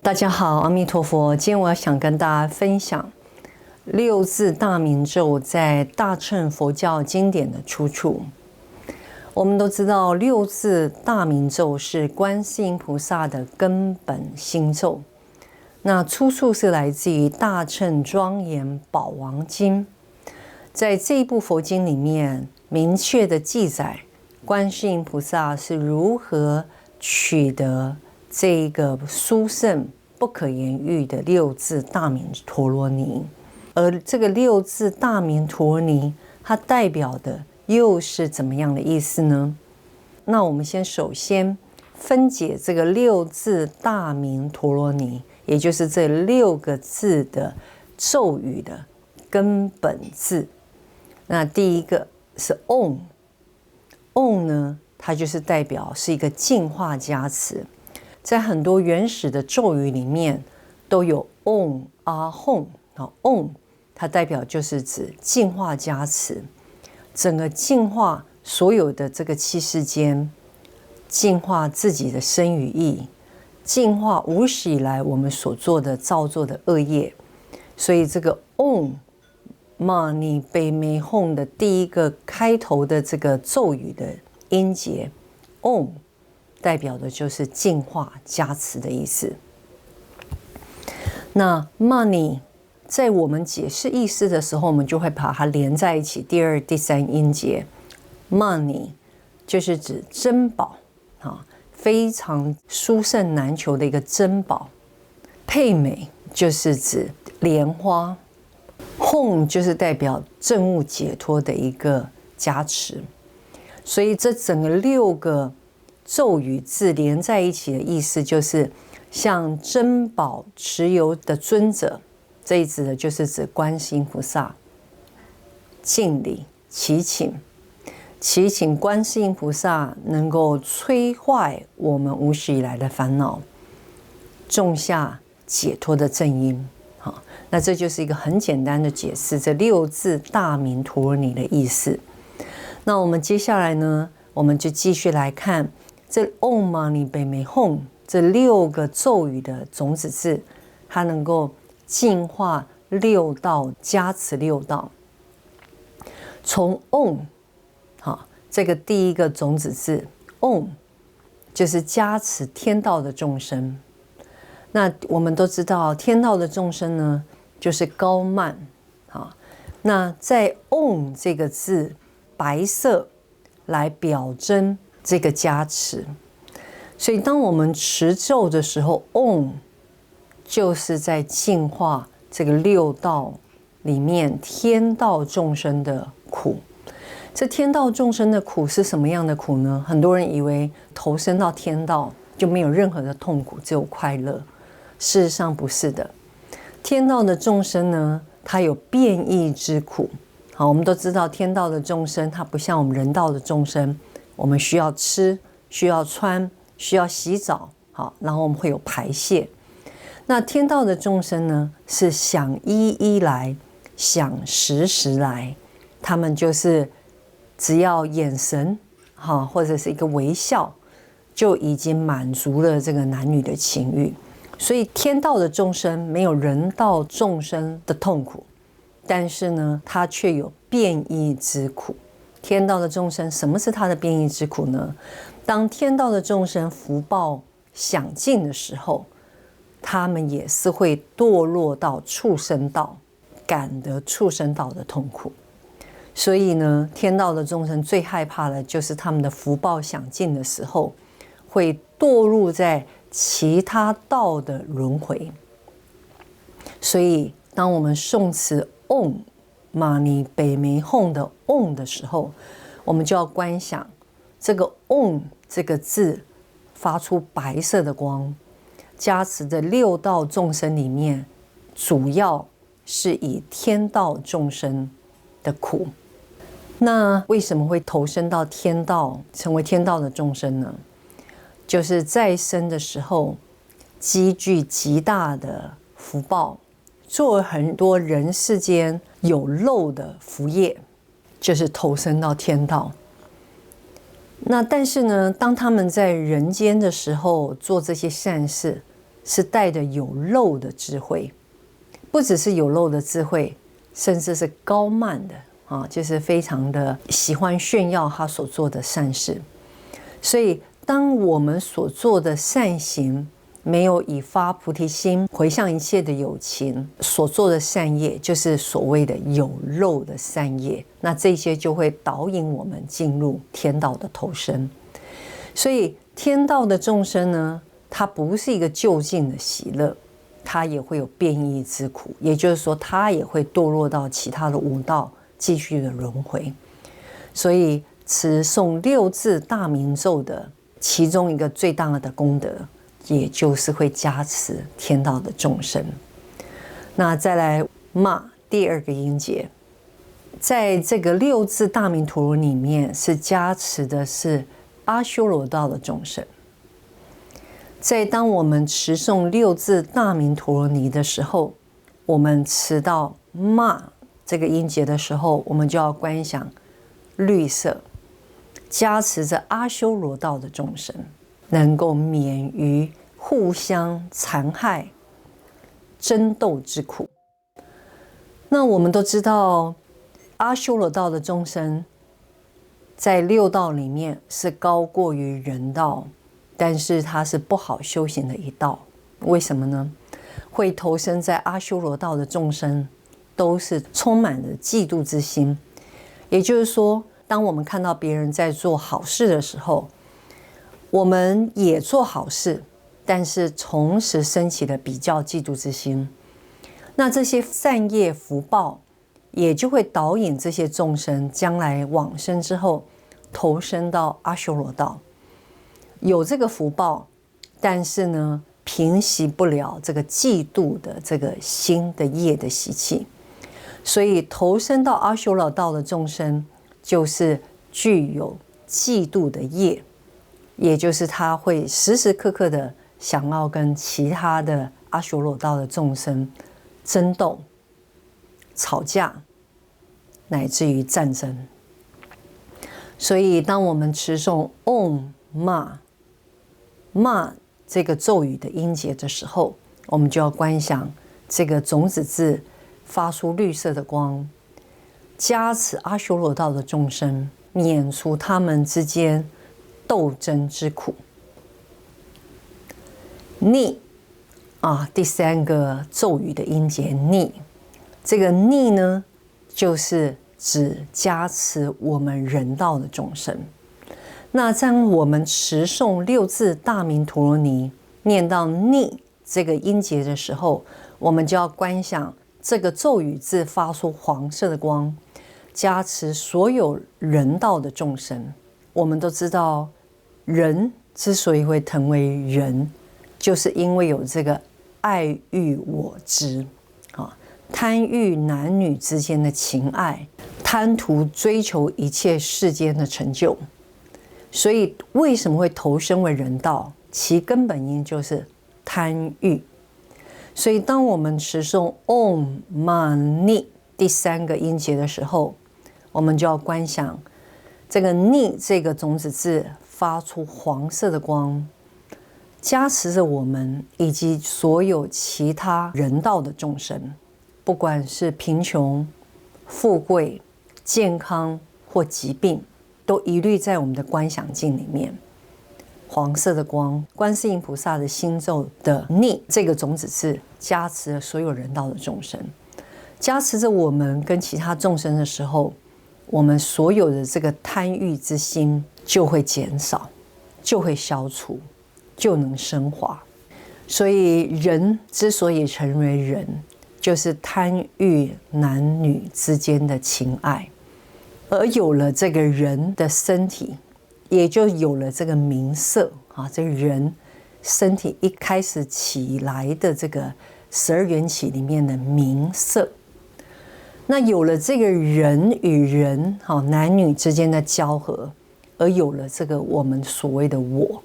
大家好，阿弥陀佛。今天我想跟大家分享六字大明咒在大乘佛教经典的出处。我们都知道，六字大明咒是观世音菩萨的根本心咒。那出处是来自于《大乘庄严宝王经》。在这一部佛经里面，明确的记载观世音菩萨是如何取得这一个殊胜不可言喻的六字大明陀罗尼。而这个六字大明陀罗尼，它代表的又是怎么样的意思呢？那我们首先分解这个六字大明陀罗尼，也就是这6个字的咒语的根本字。那第一个是 Om，Om 呢，它就是代表是一个净化加持。在很多原始的咒语里面都有 Om 阿 Hom。Om 它代表就是指净化加持，整个净化所有的这个七世间，净化自己的身语意，净化无始以来我们所做的造作的恶业。所以这个 Om Mani Padme Hum 的第一个开头的这个咒语的音节 Om 代表的就是净化加持的意思。那 Mani 在我们解释意思的时候，我们就会把它连在一起，第2、第3音节。Mani 就是指珍宝，非常殊胜难求的一个珍宝。Padme 就是指莲花。Hum 就是代表证悟解脱的一个加持。所以这整个6个咒语字连在一起的意思，就是像珍宝持有的尊者，这一指的就是指观世音菩萨，敬礼祈请观世音菩萨能够摧坏我们无始以来的烦恼，种下解脱的正因。那这就是一个很简单的解释这6字大明陀罗尼的意思。那我们接下来呢，我们就继续来看这 Om Mani Padme Hum 这6个咒语的种子字，它能够净化6道，加持6道。从 Om 这个第一个种子字 Om 就是加持天道的众生。那我们都知道天道的众生呢，就是高慢。那在 Om 这个字白色来表征这个加持。所以当我们持咒的时候， Om 就是在净化这个6道里面天道众生的苦。这天道众生的苦是什么样的苦呢？很多人以为投身到天道就没有任何的痛苦，只有快乐。事实上不是的。天道的众生呢，它有变异之苦。我们都知道天道的众生，它不像我们人道的众生，我们需要吃，需要穿，需要洗澡，然后我们会有排泄。那天道的众生呢，是想一一来，想时时来。他们就是只要眼神或者是一个微笑，就已经满足了这个男女的情欲。所以天道的众生没有人道众生的痛苦，但是呢，他却有变异之苦。天道的众生，什么是他的变异之苦呢？当天道的众生福报享尽的时候，他们也是会堕落到畜生道，感得畜生道的痛苦。所以呢，天道的众生最害怕的就是他们的福报享尽的时候，会堕入在其他道的轮回。所以当我们诵持 Om Mani Padme Hum 的 Om 的时候，我们就要观想这个 Om 这个字发出白色的光，加持着6道众生里面，主要是以天道众生的苦。那为什么会投身到天道，成为天道的众生呢？就是在生的时候积聚极大的福报，做很多人世间有漏的福业，就是投身到天道。那但是呢，当他们在人间的时候做这些善事，是带着有漏的智慧，不只是有漏的智慧，甚至是高慢的啊，就是非常的喜欢炫耀他所做的善事。所以当我们所做的善行没有以发菩提心回向一切的有情，所做的善业就是所谓的有漏的善业，那这些就会导引我们进入天道的投生。所以天道的众生呢，它不是一个就近的喜乐，它也会有变异之苦，也就是说它也会堕落到其他的五道继续的轮回。所以持诵六字大明咒的其中一个最大的功德，也就是会加持天道的众生。那再来嘛第二个音节，在这个六字大明陀罗里面是加持的是阿修罗道的众生。在当我们持诵六字大明陀罗尼的时候，我们持到嘛这个音节的时候，我们就要观想绿色加持着阿修罗道的众生，能够免于互相残害、争斗之苦。那我们都知道，阿修罗道的众生在六道里面是高过于人道，但是它是不好修行的一道。为什么呢？会投生在阿修罗道的众生都是充满了嫉妒之心。也就是说，当我们看到别人在做好事的时候，我们也做好事，但是同时升起了比较嫉妒之心。那这些善业福报也就会导引这些众生将来往生之后投生到阿修罗道，有这个福报，但是呢平息不了这个嫉妒的这个心的业的习气，所以投生到阿修罗道的众生就是具有嫉妒的业，也就是他会时时刻刻的想要跟其他的阿修罗道的众生争斗、吵架，乃至于战争。所以当我们持诵 Om Ma 这个咒语的音节的时候，我们就要观想这个种子字发出绿色的光，加持阿修罗道的众生，免除他们之间斗争之苦。逆第三个咒语的音节逆，这个逆呢，就是指加持我们人道的众生。那当我们持诵六字大明陀罗尼，念到逆这个音节的时候，我们就要观想这个咒语字发出黄色的光，加持所有人道的众生。我们都知道，人之所以会成为人，就是因为有这个爱欲我执，贪欲男女之间的情爱，贪图追求一切世间的成就。所以为什么会投生为人道？其根本因就是贪欲。所以当我们持诵 Om Mani 第三个音节的时候，我们就要观想这个逆这个种子字发出黄色的光，加持着我们以及所有其他人道的众生，不管是贫穷、富贵、健康或疾病，都一律在我们的观想境里面。黄色的光，观世音菩萨的心咒的逆这个种子字，加持了所有人道的众生，加持着我们跟其他众生的时候，我们所有的这个贪欲之心就会减少，就会消除，就能升华。所以人之所以成为人，就是贪欲男女之间的情爱，而有了这个人的身体，也就有了这个名色这个人身体一开始起来的这个12缘起里面的名色。那有了这个人与人男女之间的交合，而有了这个我们所谓的我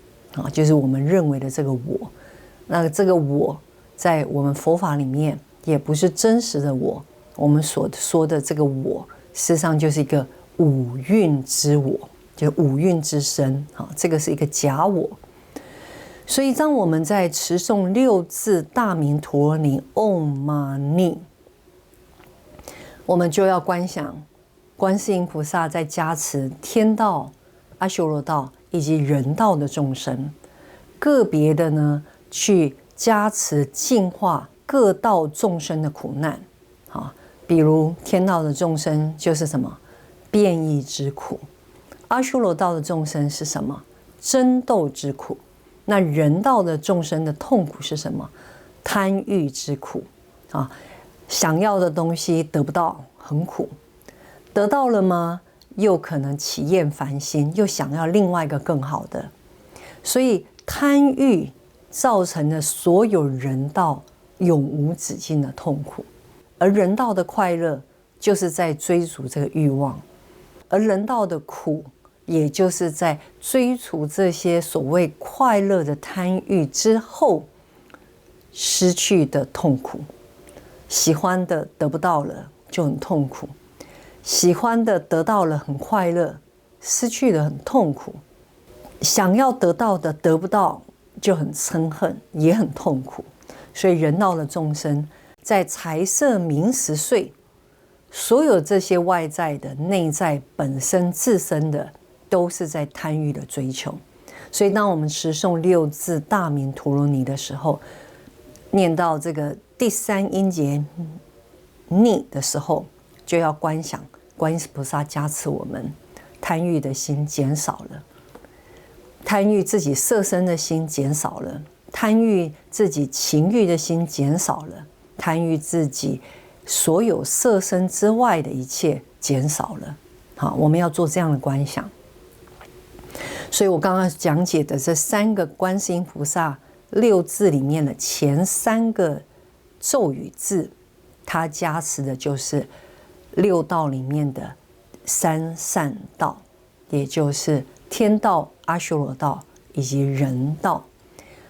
就是我们认为的这个我。那这个我在我们佛法里面也不是真实的我，我们所说的这个我事实上就是一个五蕴之我，就五蕴之身这个是一个假我。所以当我们在持诵6字大明陀罗尼 Om Mani， 我们就要观想观世音菩萨在加持天道、阿修罗道以及人道的众生，个别的呢去加持净化各道众生的苦难。比如天道的众生就是什么？变异之苦。阿修罗道的众生是什么？争斗之苦。那人道的众生的痛苦是什么？贪欲之苦。想要的东西得不到，很苦；得到了吗？又可能起厌烦心，又想要另外一个更好的。所以贪欲造成了所有人道永无止境的痛苦。而人道的快乐就是在追逐这个欲望，而人道的苦也就是在追逐这些所谓快乐的贪欲之后失去的痛苦。喜欢的得不到了就很痛苦，喜欢的得到了很快乐，失去了很痛苦。想要得到的得不到就很嗔恨，也很痛苦。所以人道的众生在财色名食睡，所有这些外在的、内在本身自身的，都是在贪欲的追求。所以当我们持诵6字大明陀罗尼的时候，念到这个第3音节逆的时候，就要观想观音菩萨加持我们，贪欲的心减少了，贪欲自己色身的心减少了，贪欲自己情欲的心减少了，贪欲自己所有色身之外的一切减少了。好，我们要做这样的观想。所以我刚刚讲解的这3个观世音菩萨6字里面的前3个咒语字，它加持的就是6道里面的3善道，也就是天道、阿修罗道以及人道。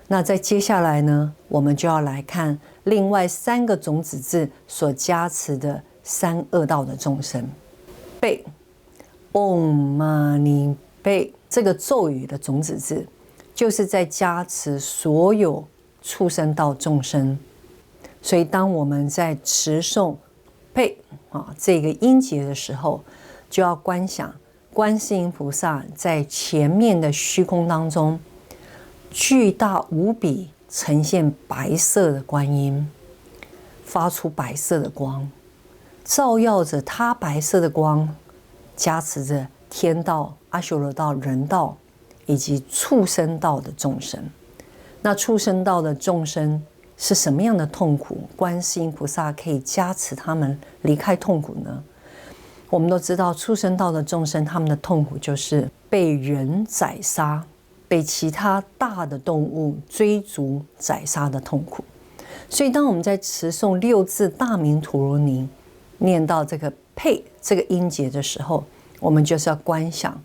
那在接下来呢，我们就要来看另外3个种子字所加持的3恶道的众生。贝 Om Mani Padme 这个咒语的种子字，就是在加持所有畜生道众生。所以当我们在持诵佩这个音节的时候，就要观想观世音菩萨在前面的虚空当中，巨大无比，呈现白色的观音，发出白色的光，照耀着它白色的光，加持着天道、阿修罗道、人道以及畜生道的众生。那畜生道的众生是什么样的痛苦？观世音菩萨可以加持他们离开痛苦呢？我们都知道，畜生道的众生，他们的痛苦就是被人宰杀，被其他大的动物追逐宰杀的痛苦。所以当我们在持诵6字大明陀罗尼，念到这个佩这个音节的时候，我们就是要观想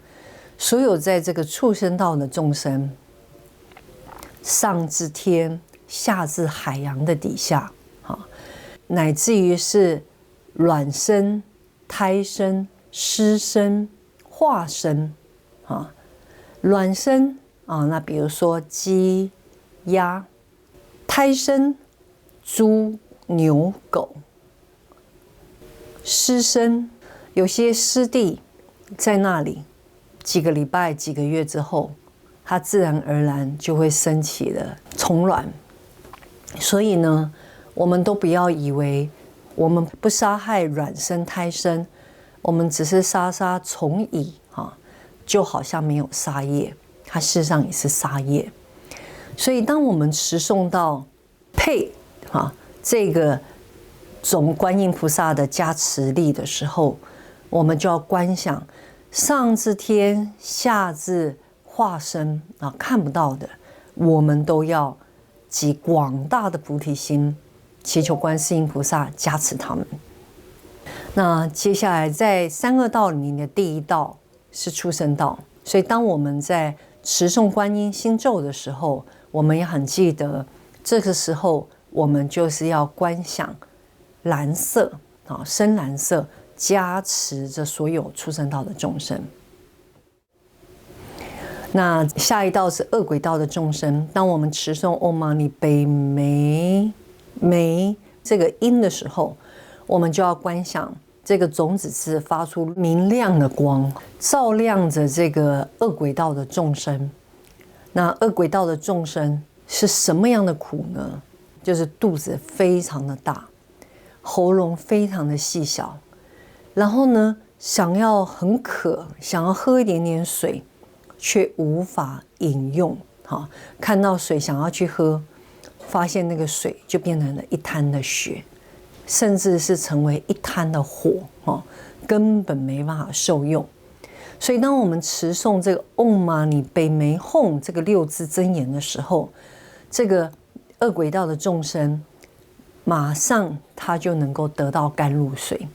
所有在这个畜生道的众生，上至天，下至海洋的底下，乃至于是卵生、胎生、湿生、化生。卵生那比如说鸡、鸭；胎生猪、牛、狗；湿生有些湿地在那里，几个礼拜、几个月之后，它自然而然就会升起了虫卵。所以呢，我们都不要以为我们不杀害卵生、胎生，我们只是杀虫蚁就好像没有杀业，它事实上也是杀业。所以当我们持诵到佩这个总观音菩萨的加持力的时候，我们就要观想上至天，下至化身看不到的，我们都要集广大的菩提心，祈求观世音菩萨加持他们。那接下来在3恶道里面的第1道是畜生道，所以当我们在持诵观音心咒的时候，我们也很记得，这个时候我们就是要观想蓝色深蓝色加持着所有畜生道的众生。那下一道是恶鬼道的众生。当我们持诵唵嘛呢呗咪这个音的时候，我们就要观想这个种子字发出明亮的光，照亮着这个恶鬼道的众生。那恶鬼道的众生是什么样的苦呢？就是肚子非常的大，喉咙非常的细小，然后呢，想要很渴，想要喝一点点水，却无法饮用。看到水想要去喝，发现那个水就变成了一滩的血，甚至是成为一滩的火，根本没办法受用。所以当我们持诵这个唵嘛呢呗咪吽这个6字真言的时候，这个恶鬼道的众生马上他就能够得到甘露水。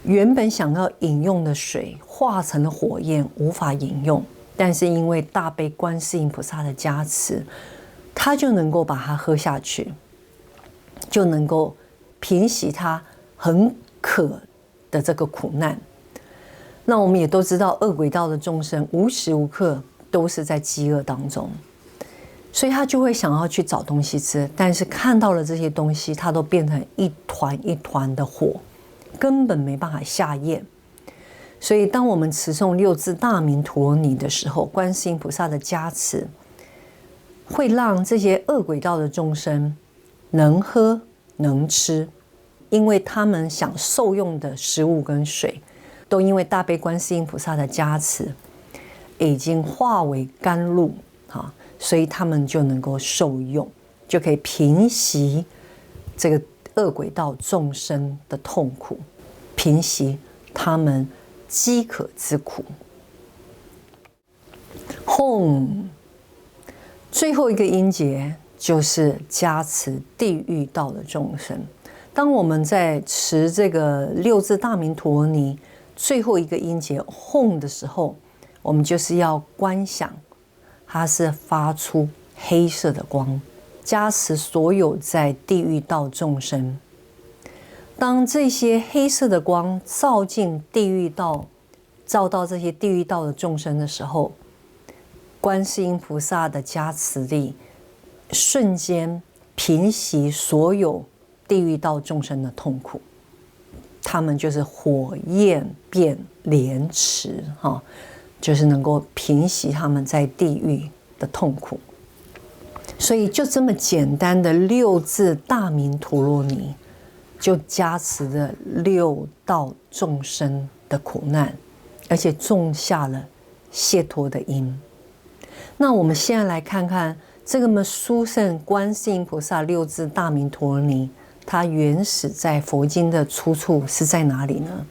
原本想要饮用的水化成了火焰，无法饮用，但是因为大悲观世音菩萨的加持，他就能够把它喝下去，就能够平息他很渴的这个苦难。那我们也都知道，恶鬼道的众生无时无刻都是在饥饿当中，所以他就会想要去找东西吃，但是看到了这些东西，他都变成一团一团的火，根本没办法下咽。所以当我们持诵6字大明陀罗尼的时候，观世音菩萨的加持会让这些恶鬼道的众生能喝能吃，因为他们想受用的食物跟水都因为大悲观世音菩萨的加持已经化为甘露，所以他们就能够受用，就可以平息这个恶鬼道众生的痛苦，平息他们饥渴之苦。吽，最后一个音节就是加持地狱道的众生。当我们在持这个6字大明陀罗尼最后一个音节吽的时候，我们就是要观想它是发出黑色的光，加持所有在地狱道众生。当这些黑色的光照进地狱道，照到这些地狱道的众生的时候，观世音菩萨的加持力瞬间平息所有地狱道众生的痛苦。他们就是火焰变莲池，就是能够平息他们在地狱的痛苦。所以就这么简单的6字大明陀罗尼，就加持了6道众生的苦难，而且种下了解脱的因。那我们现在来看看这个殊胜观世音菩萨6字大明陀罗尼，它原始在佛经的出处是在哪里呢？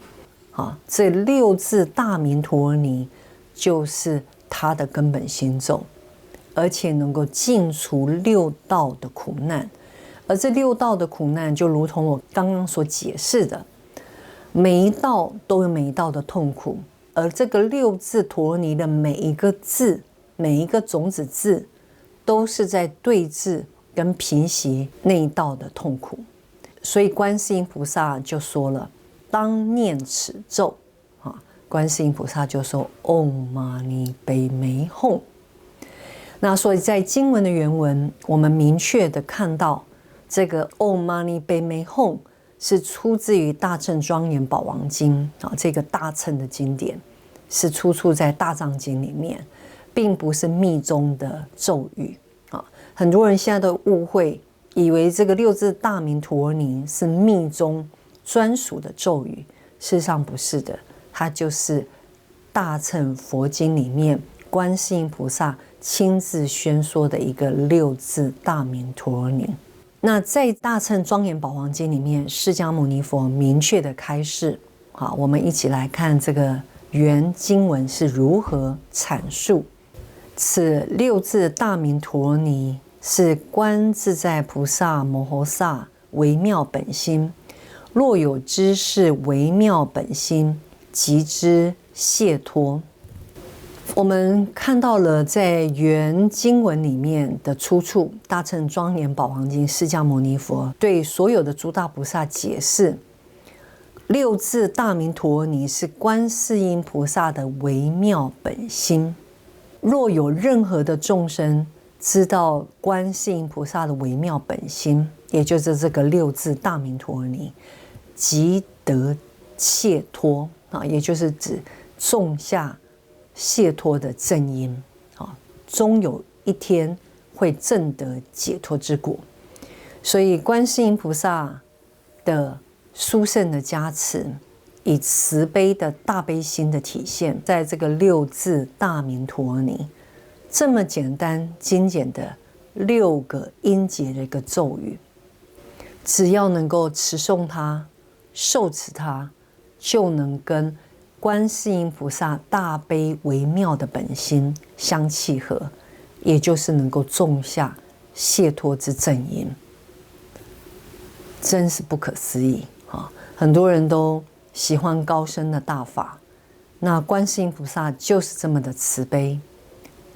这6字大明陀罗尼就是它的根本心咒，而且能够尽除6道的苦难。而这6道的苦难，就如同我刚刚所解释的，每一道都有每一道的痛苦，而这个6字陀罗尼的每一个字，每一个种子字，都是在对治跟平息那一道的痛苦。所以观世音菩萨就说了，当念此咒，观世音菩萨就说唵嘛呢呗咪吽。那所以在经文的原文，我们明确的看到这个唵嘛呢呗咪吽是出自于大乘庄严宝王经，这个大乘的经典是出处在大藏经里面，并不是密宗的咒语。很多人现在都误会，以为这个6字大明陀罗尼是密宗专属的咒语，事实上不是的，它就是大乘佛经里面观世音菩萨亲自宣说的一个6字大明陀罗尼。那在大乘庄严宝王经里面，释迦牟尼佛明确的开示，我们一起来看这个原经文是如何阐述。此6字大明陀罗尼是观自在菩萨摩诃萨微妙本心，若有知是微妙本心，即知解脱。我们看到了在原经文里面的出处，大乘庄严宝王经，释迦牟尼佛对所有的诸大菩萨解释，6字大明陀罗尼是观世音菩萨的微妙本心。若有任何的众生知道观世音菩萨的微妙本心，也就是这个六字大明陀罗尼，即得解脱啊，也就是指种下解脱的正因啊，终有一天会证得解脱之果。所以观世音菩萨的殊胜的加持，以慈悲的大悲心的体现，在这个六字大明陀罗尼这么简单精简的6个音节的一个咒语，只要能够持诵它、受持它，就能跟观世音菩萨大悲微妙的本心相契合，也就是能够种下解脱之正因。真是不可思议啊！很多人都喜欢高深的大法，那观世音菩萨就是这么的慈悲，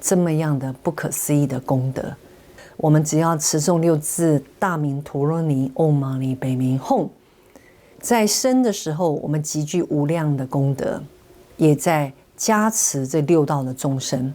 这么样的不可思议的功德。我们只要持诵六字大明陀罗尼唵嘛呢呗咪吽，在生的时候我们集聚无量的功德，也在加持这六道的众生，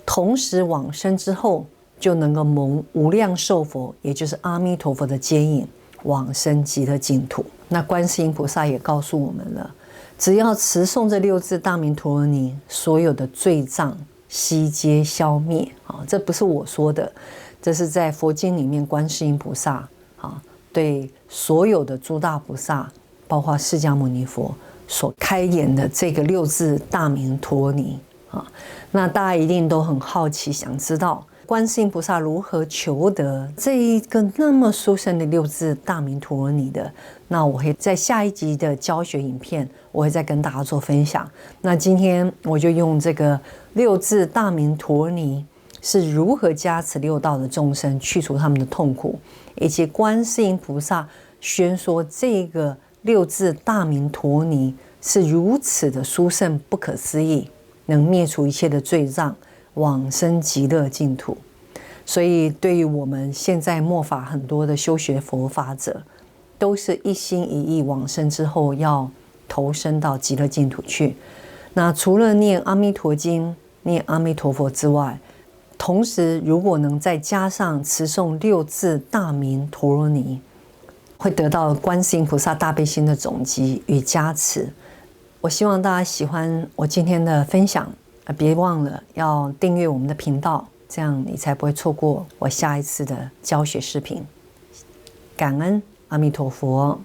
同时往生之后就能够蒙无量寿佛，也就是阿弥陀佛的接引，往生极乐净土。那观世音菩萨也告诉我们了，只要持诵这六字大明陀罗尼，所有的罪障悉皆消灭啊！这不是我说的，这是在佛经里面观世音菩萨啊对所有的诸大菩萨，包括释迦牟尼佛所开演的这个六字大明陀罗尼啊。那大家一定都很好奇，想知道观世音菩萨如何求得这一个那么殊胜的六字大明陀罗尼的？那我会在下一集的教学影片，我会再跟大家做分享。那今天我就用这个六字大明陀罗尼是如何加持六道的众生，去除他们的痛苦，以及观世音菩萨宣说这个六字大明陀罗尼是如此的殊胜不可思议，能灭除一切的罪障，往生极乐净土。所以对于我们现在末法很多的修学佛法者，都是一心一意往生之后要投身到极乐净土去。那除了念阿弥陀经、念阿弥陀佛之外，同时如果能再加上持诵六字大明陀罗尼，会得到观世音菩萨大悲心的总集与加持。我希望大家喜欢我今天的分享，别忘了要订阅我们的频道，这样你才不会错过我下一次的教学视频。感恩阿弥陀佛。